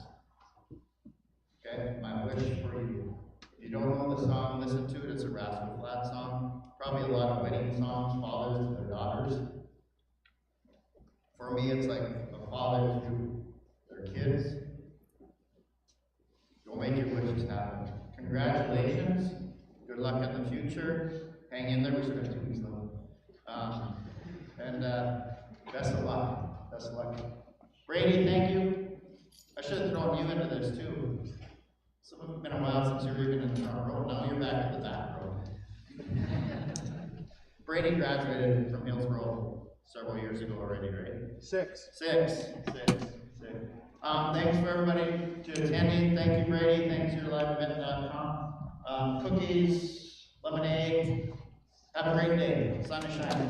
Okay? My wish for you. If you don't know the song, listen to it. It's a Rascal Flatts song. Probably a lot of wedding songs, fathers to their daughters. For me, it's like a father to their kids. Go make your wishes happen. Congratulations. Good luck in the future. Hang in there. We still have 2 weeks left. Best of luck. Best of luck. Brady, thank you. I should have thrown you into this too. It's been a while since you were even in the front row. Now you're back to the back row. Brady graduated from Hillsboro several years ago already, right? Six. Thanks for everybody to attending. Thank you, Brady. Thanks to livevent.com. Cookies, lemonade. Have a great day. Sun is shining.